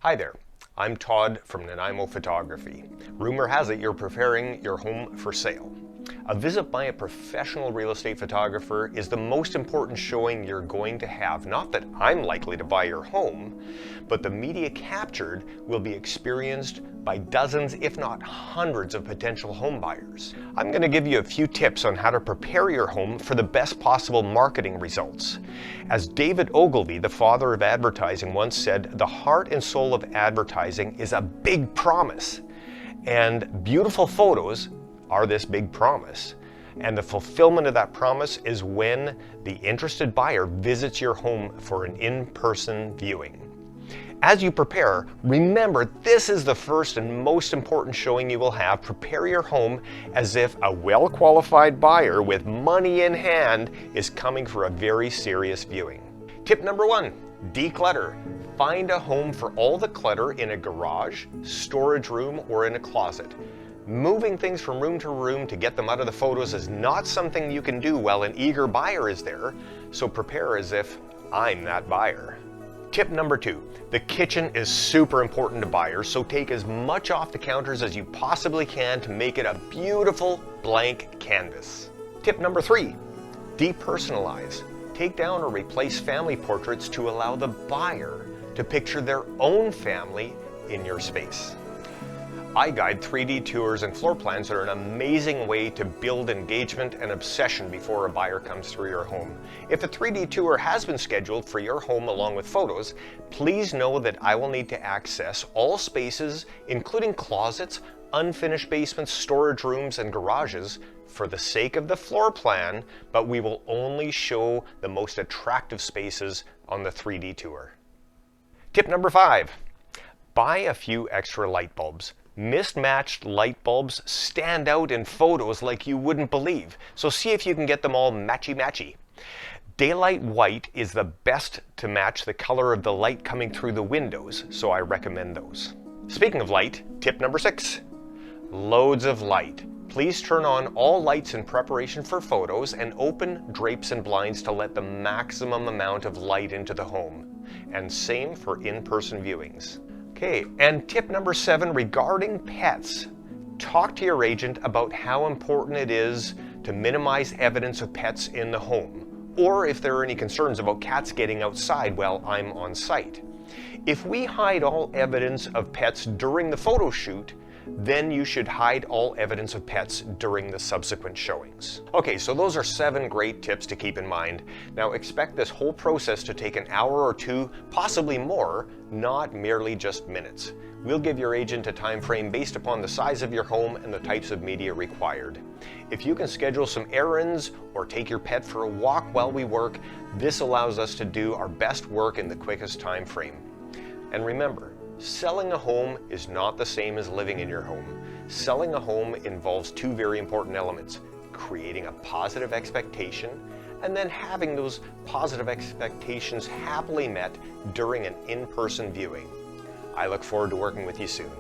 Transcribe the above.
Hi there, I'm Todd from Nanaimo Photography. Rumor has it you're preparing your home for sale. A visit by a professional real estate photographer is the most important showing you're going to have. Not that I'm likely to buy your home, but the media captured will be experienced by dozens, if not hundreds, of potential home buyers. I'm going to give you a few tips on how to prepare your home for the best possible marketing results. As David Ogilvy, the father of advertising, once said, the heart and soul of advertising is a big promise. And beautiful photos are this big promise. And the fulfillment of that promise is when the interested buyer visits your home for an in-person viewing. As you prepare, remember this is the first and most important showing you will have. Prepare your home as if a well-qualified buyer with money in hand is coming for a very serious viewing. Tip number 1, declutter. Find a home for all the clutter in a garage, storage room, or in a closet. Moving things from room to room to get them out of the photos is not something you can do while an eager buyer is there, so prepare as if I'm that buyer. Tip number 2, the kitchen is super important to buyers, so take as much off the counters as you possibly can to make it a beautiful blank canvas. Tip number 3, depersonalize. Take down or replace family portraits to allow the buyer to picture their own family in your space. I guide 3D tours and floor plans are an amazing way to build engagement and obsession before a buyer comes through your home. If a 3D tour has been scheduled for your home along with photos, please know that I will need to access all spaces, including closets, unfinished basements, storage rooms, and garages for the sake of the floor plan, but we will only show the most attractive spaces on the 3D tour. Tip number 5, buy a few extra light bulbs. Mismatched light bulbs stand out in photos like you wouldn't believe, so see if you can get them all matchy-matchy. Daylight white is the best to match the color of the light coming through the windows, so I recommend those. Speaking of light, tip number 6, loads of light. Please turn on all lights in preparation for photos and open drapes and blinds to let the maximum amount of light into the home. And same for in-person viewings. Okay, and tip number 7 regarding pets. Talk to your agent about how important it is to minimize evidence of pets in the home, or if there are any concerns about cats getting outside while I'm on site. If we hide all evidence of pets during the photo shoot, then you should hide all evidence of pets during the subsequent showings. Okay, so those are 7 great tips to keep in mind. Now expect this whole process to take an hour or 2, possibly more, not merely just minutes. We'll give your agent a time frame based upon the size of your home and the types of media required. If you can schedule some errands or take your pet for a walk while we work, this allows us to do our best work in the quickest time frame. And remember, selling a home is not the same as living in your home. Selling a home involves 2 very important elements: creating a positive expectation and then having those positive expectations happily met during an in-person viewing. I look forward to working with you soon.